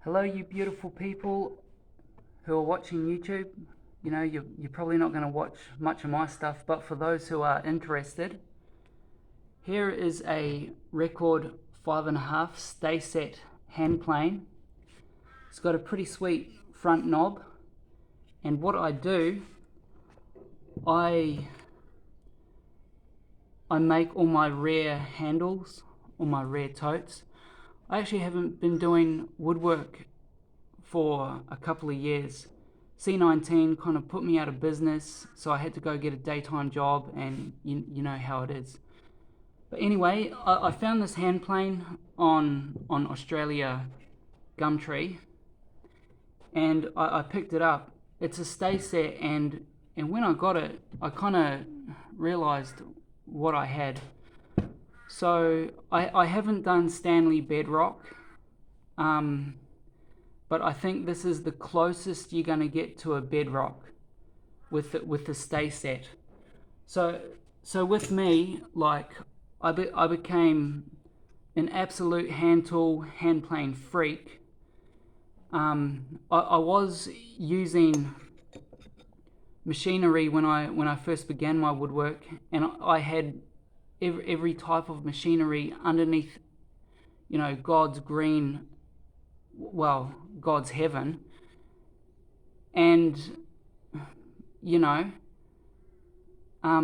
Hello, you beautiful people who are watching YouTube. You know, you're probably not going to watch much of my stuff, but for those who are interested, here is a record 5.5 stay set hand plane. It's got a pretty sweet front knob, and what I do, I make all my rear handles, all my rear totes. I actually haven't been doing woodwork for a couple of years. C19 kind of put me out of business, so I had to go get a daytime job, and you know how it is. But anyway, I found this hand plane on Australia Gumtree, and I picked it up. It's a stay set, and when I got it, I kind of realized what I had. So I haven't done Stanley Bedrock, but I think this is the closest you're going to get to a Bedrock with the stay set. So with me, like I became an absolute hand tool, hand plane freak. I was using machinery when I first began my woodwork, and I had every type of machinery underneath, you know, God's green, well, God's heaven. And you know, I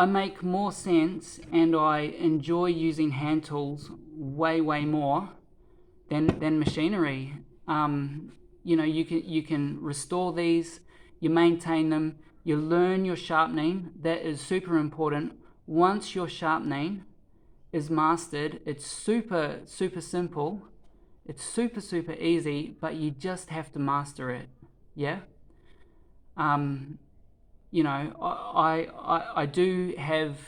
make more sense, and I enjoy using hand tools way more than machinery. You know, you can restore these, you maintain them, you learn your sharpening. That is super important. Once your sharpening is mastered, it's super simple. It's super easy, but you just have to master it. Yeah. You know, I do have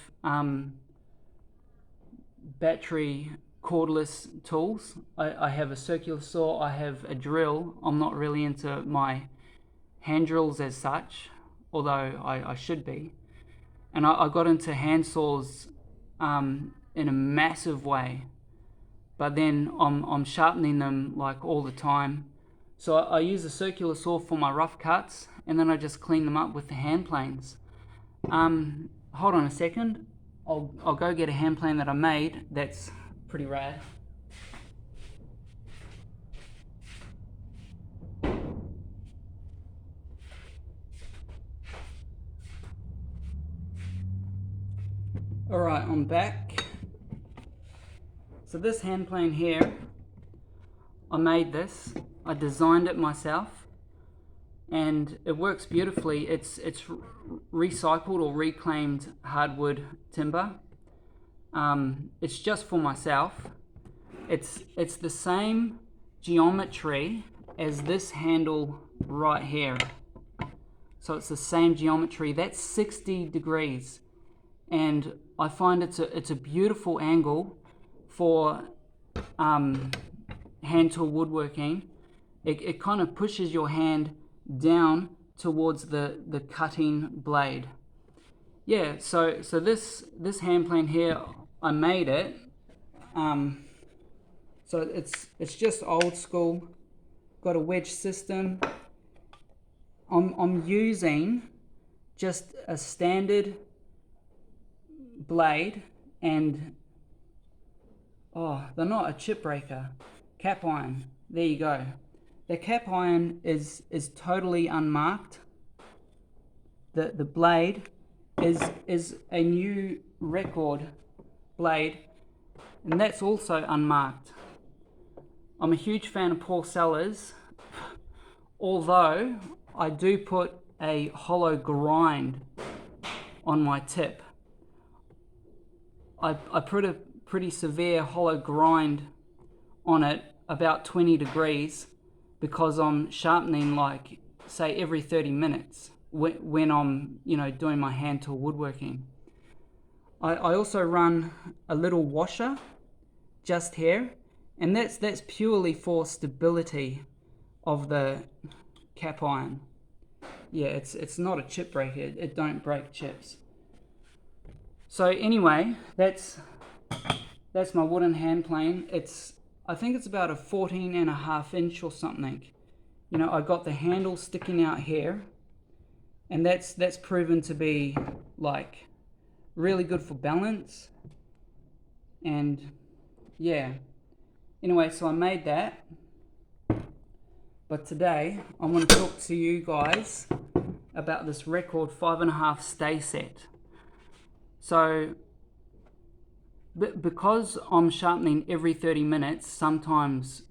battery cordless tools. I have a circular saw, I have a drill. I'm not really into my hand drills as such, although I should be. And I got into hand saws in a massive way, but then I'm sharpening them like all the time. So I use a circular saw for my rough cuts, and then I just clean them up with the hand planes. Hold on a second. I'll go get a hand plane that I made that's pretty rad. Alright, I'm back. So this hand plane here, I made this. I designed it myself, and it works beautifully. It's recycled or reclaimed hardwood timber. It's just for myself. It's the same geometry as this handle right here. So it's the same geometry. That's 60 degrees, and I find it's a beautiful angle for hand tool woodworking. It kind of pushes your hand down towards the cutting blade. Yeah, so this hand plane here, I made it. So it's just old school. Got a wedge system. I'm using just a standard blade, and they're not a chip breaker. Cap iron. There you go. The cap iron is totally unmarked. The blade is a new record blade, and that's also unmarked. I'm a huge fan of Paul Sellers, although I do put a hollow grind on my tip. I put a pretty severe hollow grind on it, about 20 degrees, because I'm sharpening, like, say, every 30 minutes when I'm, you know, doing my hand tool woodworking. I also run a little washer just here, and that's purely for stability of the cap iron. Yeah, it's not a chip breaker. It don't break chips. So anyway, that's my wooden hand plane. I think it's about a 14.5 inch or something. You know, I got the handle sticking out here, and that's proven to be like really good for balance. And yeah, anyway, so I made that. But today I want to talk to you guys about this record 5.5 stay set. So because I'm sharpening every 30 minutes, sometimes,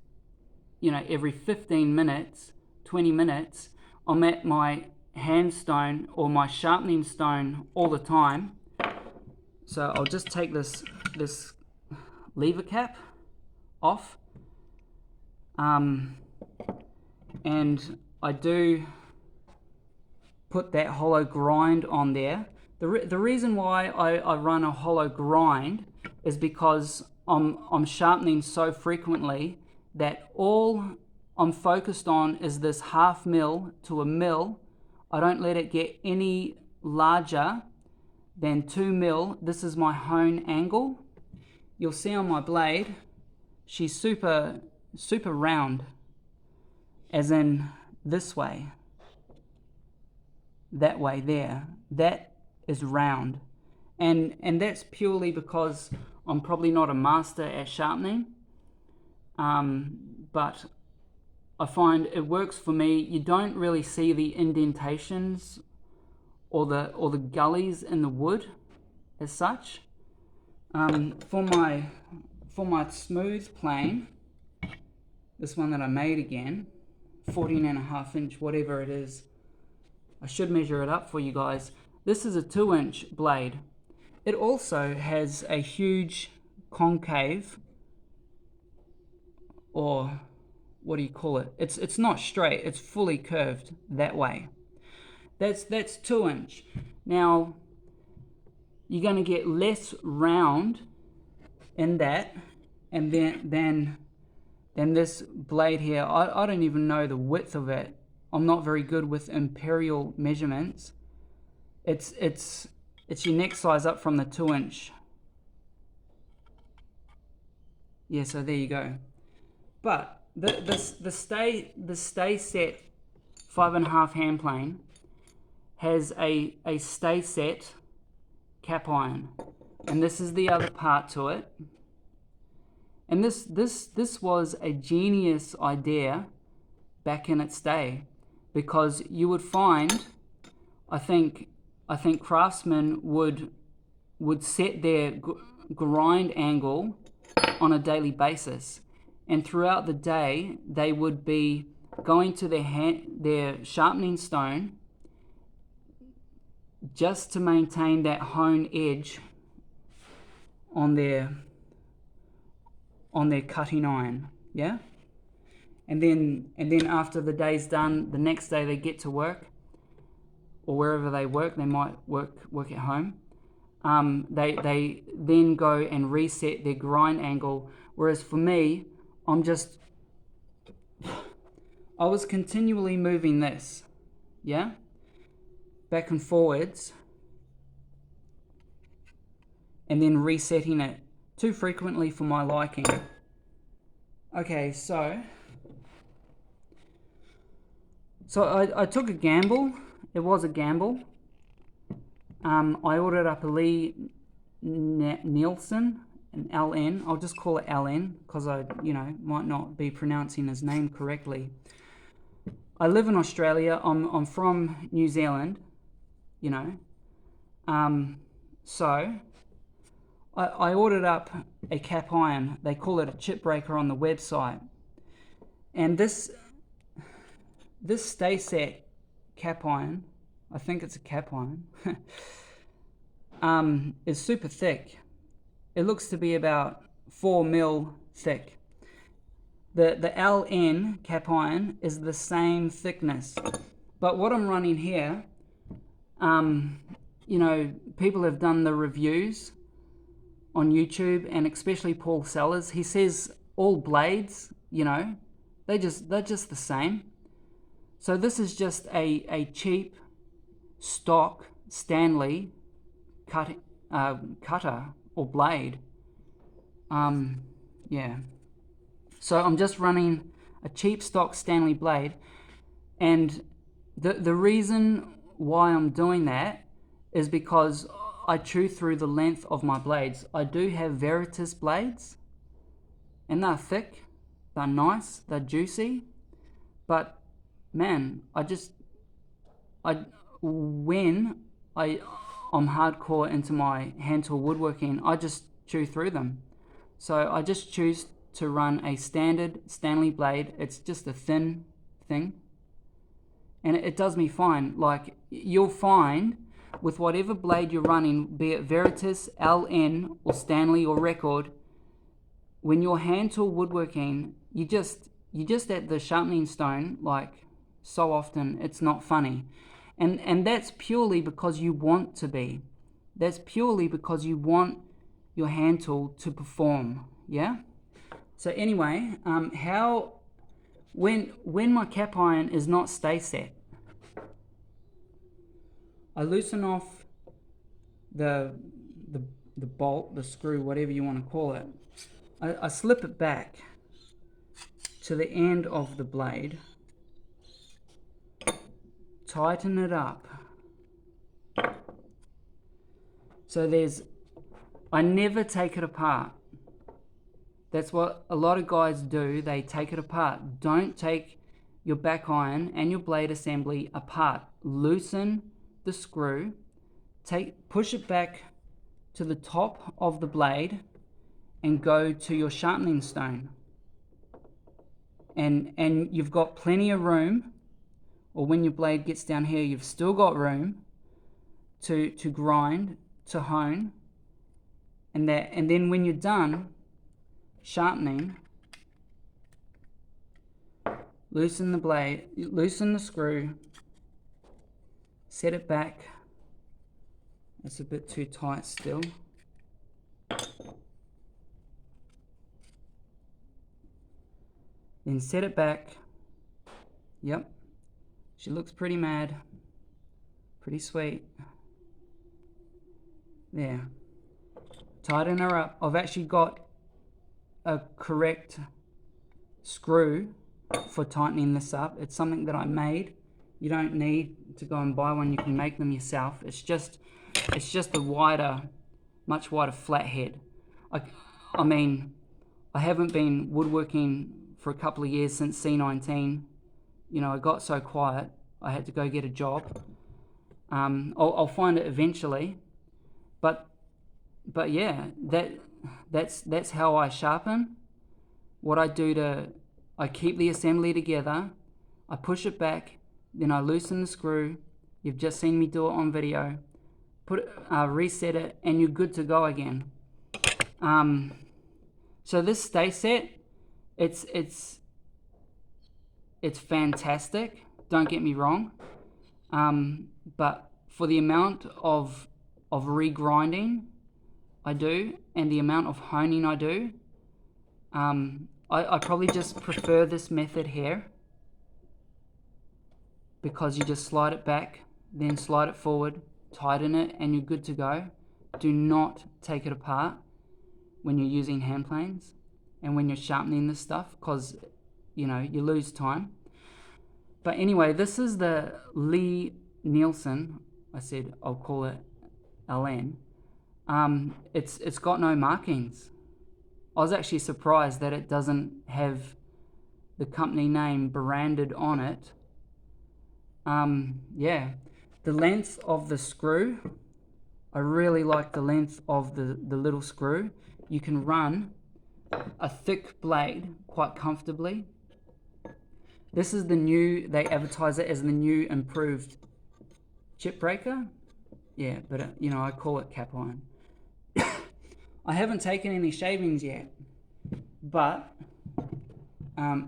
you know, every 15 minutes, 20 minutes, I'm at my hand stone or my sharpening stone all the time. So I'll just take this lever cap off. And I do put that hollow grind on there. The reason why I run a hollow grind is because I'm sharpening so frequently that all I'm focused on is this 1/2 mil to a mil. I don't let it get any larger than 2 mil. This is my hone angle. You'll see on my blade, she's super round, as in this way, that way there. That is round. And that's purely because I'm probably not a master at sharpening, but I find it works for me. You don't really see the indentations or the gullies in the wood as such. For my smooth plane, this one that I made again, 14.5 inch, whatever it is. I should measure it up for you guys. This is a 2-inch blade. It also has a huge concave, or what do you call it? It's not straight, it's fully curved that way. That's 2-inch. Now, you're going to get less round in that, and then this blade here. I don't even know the width of it. I'm not very good with imperial measurements. It's your next size up from the 2-inch. Yeah, so there you go. But the stay set 5.5 hand plane has a stay set cap iron, and this is the other part to it. And this was a genius idea back in its day, because you would find, I think craftsmen would set their grind angle on a daily basis, and throughout the day they would be going to their sharpening stone just to maintain that hone edge on their cutting iron. Yeah. And then after the day's done, the next day they get to work, or wherever they work. They might work at home. They then go and reset their grind angle. Whereas for me, I was continually moving this, yeah, back and forwards, and then resetting it too frequently for my liking. Okay, so I took a gamble. It was a gamble. I ordered up a Lee Nielsen, an LN. I'll just call it LN because I, might not be pronouncing his name correctly. I live in Australia. I'm from New Zealand, so I ordered up a cap iron. They call it a chip breaker on the website. And this stay set cap iron, I think it's a cap iron, is super thick. It looks to be about 4 mil thick. The LN cap iron is the same thickness. But what I'm running here, people have done the reviews on YouTube, and especially Paul Sellers. He says all blades, they're just the same. So this is just a cheap stock Stanley cutter or blade. Yeah. So I'm just running a cheap stock Stanley blade, and the reason why I'm doing that is because I chew through the length of my blades. I do have Veritas blades, and they're thick, they're nice, they're juicy, but man, when I'm hardcore into my hand tool woodworking, I just chew through them. So I just choose to run a standard Stanley blade. It's just a thin thing, and it does me fine. Like, you'll find with whatever blade you're running, be it Veritas, LN, or Stanley, or Record, when you're hand tool woodworking, you just at the sharpening stone, like, so often it's not funny. And that's purely because you want to be. That's purely because you want your hand tool to perform, yeah? So anyway, when my cap iron is not stay set, I loosen off the bolt, the screw, whatever you want to call it. I slip it back to the end of the blade, tighten it up. So I never take it apart. That's what a lot of guys do. They take it apart. Don't take your back iron and your blade assembly apart. Loosen the screw, push it back to the top of the blade, and go to your sharpening stone. And you've got plenty of room, or when your blade gets down here, you've still got room to grind, to hone, and then when you're done sharpening, loosen the blade, loosen the screw, set it back. It's a bit too tight still. Then set it back. Yep, she looks pretty mad, pretty sweet. There, tighten her up. I've actually got a correct screw for tightening this up. It's something that I made. You don't need to go and buy one, you can make them yourself. It's just a wider, much wider flathead. I mean, I haven't been woodworking for a couple of years, since C19. You know, I got so quiet, I had to go get a job. I'll find it eventually, but yeah, that's how I sharpen. What I do I keep the assembly together, I push it back, then I loosen the screw. You've just seen me do it on video. Reset it, and you're good to go again. So this stay set, it's fantastic. Don't get me wrong, but for the amount of regrinding I do and the amount of honing I do, I probably just prefer this method here, because you just slide it back, then slide it forward, tighten it, and you're good to go. Do not take it apart when you're using hand planes and when you're sharpening this stuff, because you know, you lose time. But anyway, this is the Lee Nielsen. I said I'll call it LN. It's got no markings. I was actually surprised that it doesn't have the company name branded on it. Yeah, the length of the screw, I really like the length of the little screw. You can run a thick blade quite comfortably. This is the new, they advertise it as the new improved chip breaker. Yeah, but you know, I call it cap iron. I haven't taken any shavings yet, but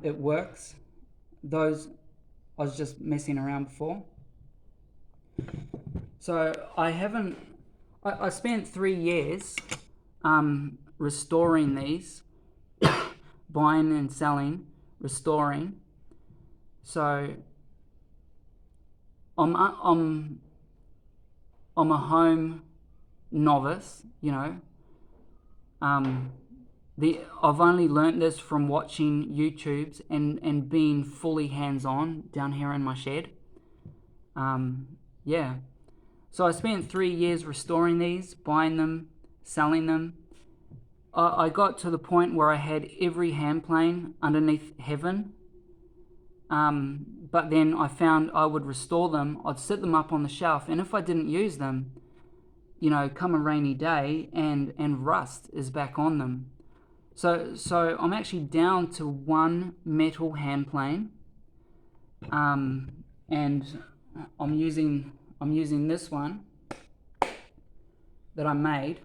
it works. Those, I was just messing around before. So I spent 3 years restoring these, buying and selling, restoring. So I'm a home novice, you know. I've only learnt this from watching YouTubes and being fully hands-on down here in my shed. Yeah. So I spent 3 years restoring these, buying them, selling them. I got to the point where I had every hand plane underneath heaven. But then I found I would restore them, I'd set them up on the shelf, and if I didn't use them, come a rainy day and rust is back on them. So I'm actually down to one metal hand plane, and I'm using this one that I made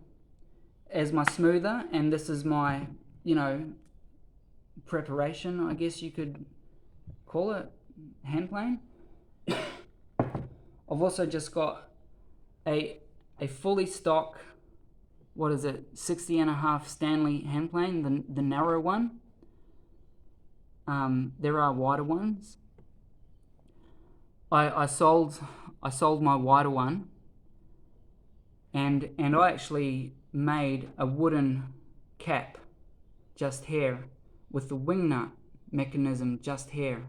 as my smoother, and this is my preparation, I guess you could call it, hand plane. I've also just got a fully stock, 60.5 Stanley hand plane, the narrow one. There are wider ones. I sold my wider one, and I actually made a wooden cap, just here, with the wing nut mechanism, just here.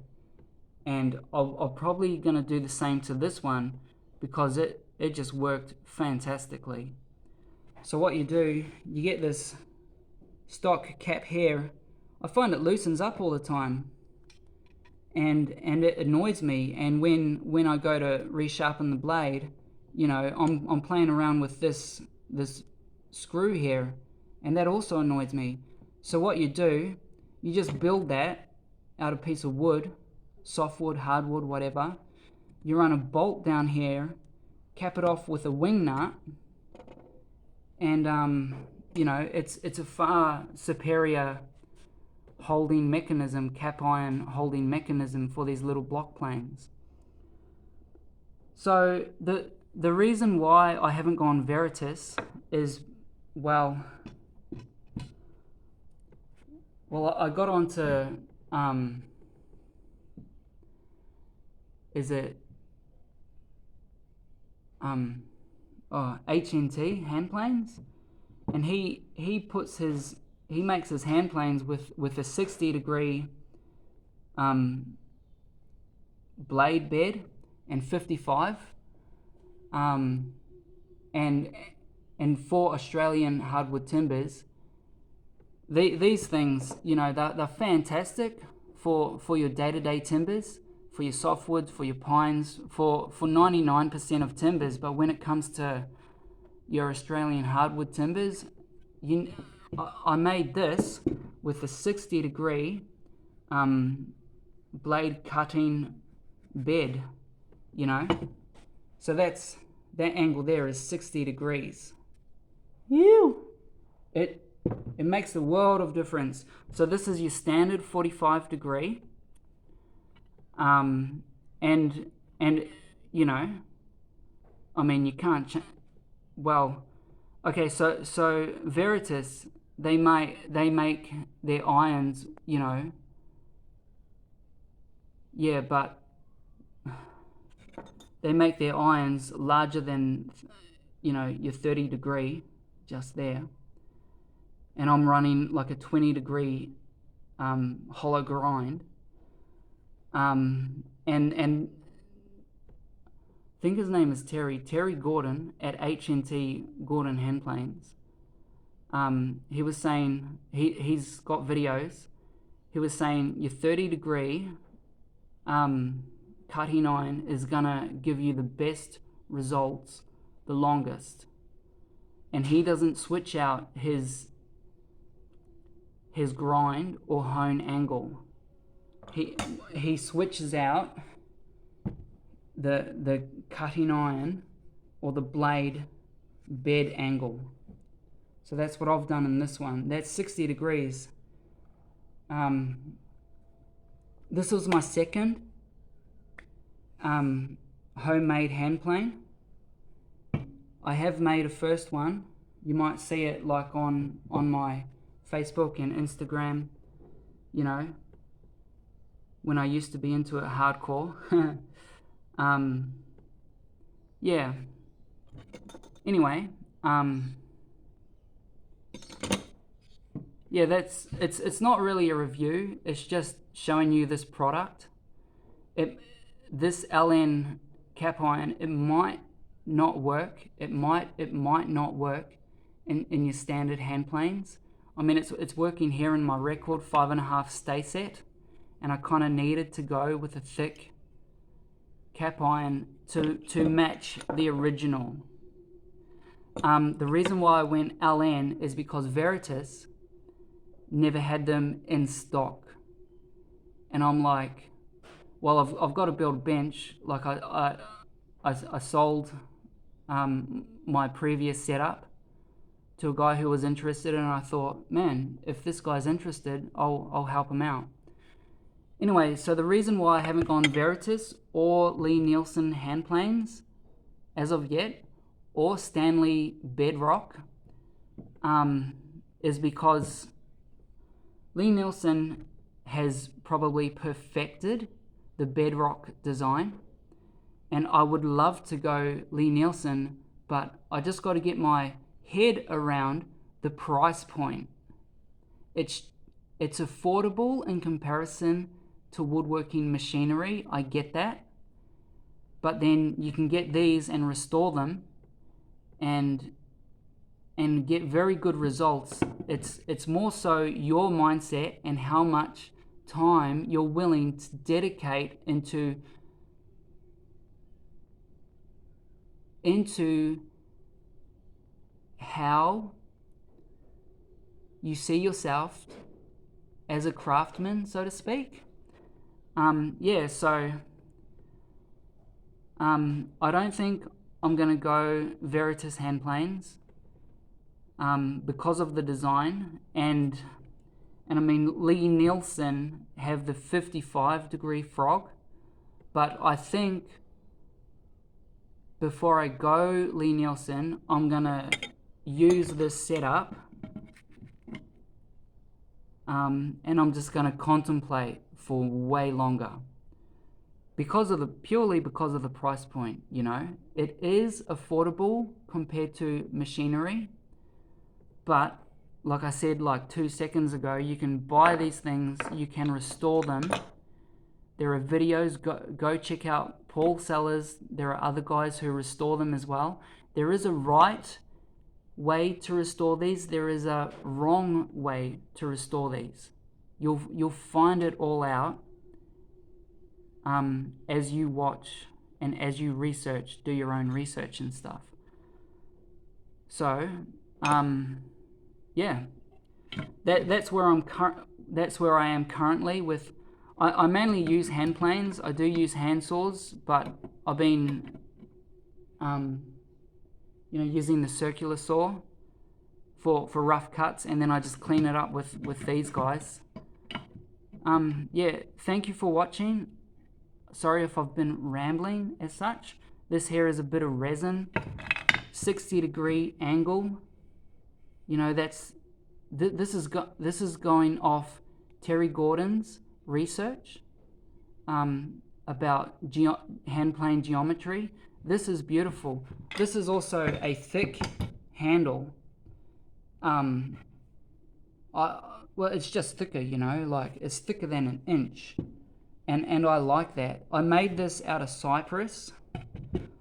And I'm probably gonna do the same to this one because it just worked fantastically. So what you do, you get this stock cap here. I find it loosens up all the time, and it annoys me. And when I go to resharpen the blade, I'm playing around with this screw here, and that also annoys me. So what you do, you just build that out of a piece of wood, softwood, hardwood, whatever. You run a bolt down here, cap it off with a wing nut, and it's a far superior holding mechanism, cap iron holding mechanism for these little block planes. So the reason why I haven't gone Veritas is, well, I got onto HNT hand planes, and he makes his hand planes with a 60-degree blade bed and 55, and for Australian hardwood timbers. These things, they're fantastic for your day-to-day timbers, for your softwoods, for your pines, for 99% of timbers. But when it comes to your Australian hardwood timbers, I made this with a 60-degree blade cutting bed, so that angle there is 60 degrees. It makes a world of difference. So this is your standard 45 degree, and you can't okay, so Veritas, they make their irons, but they make their irons larger than your 30 degree, just there. And I'm running like a 20 degree hollow grind, and I think his name is Terry Gordon at HNT Gordon Hand Planes. He was saying, he's got videos, he was saying your 30 degree cutting iron is gonna give you the best results the longest, and he doesn't switch out his grind or hone angle. He switches out the cutting iron or the blade bed angle. So that's what I've done in this one. That's 60 degrees. This was my second homemade hand plane. I have made a first one. You might see it like on my Facebook and Instagram, when I used to be into it hardcore. Yeah. Anyway, yeah, it's not really a review. It's just showing you this product. This LN cap iron, it might not work. It might not work in your standard hand planes. I mean, it's working here in my record 5.5 stay set, and I kind of needed to go with a thick cap iron to match the original. The reason why I went LN is because Veritas never had them in stock, and I'm like, well, I've got to build a bench. Like I sold my previous setup to a guy who was interested, and I thought, man, if this guy's interested, I'll help him out. Anyway, so the reason why I haven't gone Veritas or Lee Nielsen hand planes as of yet, or Stanley Bedrock, is because Lee Nielsen has probably perfected the Bedrock design, and I would love to go Lee Nielsen, but I just got to get my head around the price point. It's affordable in comparison to woodworking machinery, I get that, but then you can get these and restore them and get very good results. It's more so your mindset and how much time you're willing to dedicate into how you see yourself as a craftsman, so to speak. So I don't think I'm going to go Veritas hand planes because of the design, and I mean, Lee Nielsen have the 55-degree frog, but I think before I go Lee Nielsen, I'm going to use this setup, and I'm just going to contemplate for way longer purely because of the price point. You know, it is affordable compared to machinery, but like I said like 2 seconds ago, you can buy these things, you can restore them. There are videos, go check out Paul Sellers. There are other guys who restore them as well. There is a right way to restore these. There is a wrong way to restore these. You'll find it all out as you watch and as you research, do your own research and stuff. So, yeah, that's where I am currently with. I mainly use hand planes. I do use hand saws, but I've been, using the circular saw for rough cuts, and then I just clean it up with these guys. Thank you for watching. Sorry if I've been rambling as such. This here is a bit of resin, 60-degree angle. You know, this is going off Terry Gordon's research about hand plane geometry. This is beautiful. This is also a thick handle. Well, it's just thicker, you know, like it's thicker than an inch, and I like that. I made this out of cypress.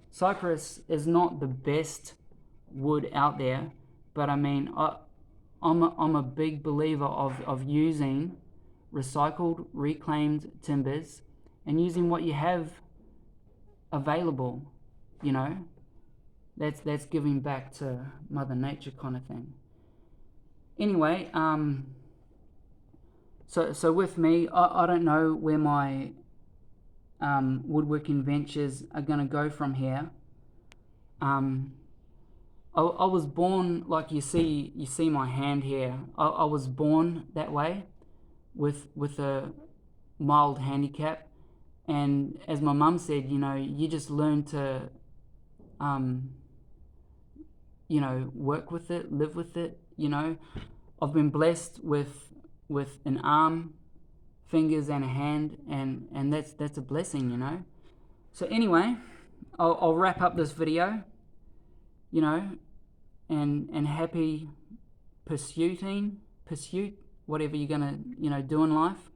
Cypress is not the best wood out there, but I mean, I'm a big believer of using recycled, reclaimed timbers and using what you have available. You know, that's giving back to Mother Nature kind of thing. Anyway, so with me, I don't know where my woodworking ventures are going to go from here. I was born, like you see my hand here. I was born that way, with a mild handicap, and as my mum said, you know, you just learn to, work with it, live with it. You know, I've been blessed with an arm, fingers, and a hand, and that's a blessing, you know. So anyway, I'll wrap up this video, you know, and happy pursuit whatever you're gonna, do in life.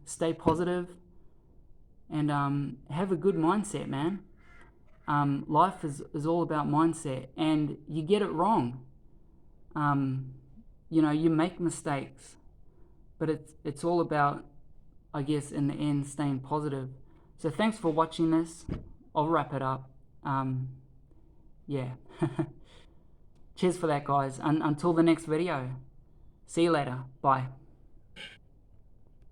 Stay positive and have a good mindset, man. Life is all about mindset, and you get it wrong. You make mistakes, but it's all about, I guess, in the end, staying positive. So thanks for watching this. I'll wrap it up. Yeah. Cheers for that, guys. Until the next video. See you later. Bye.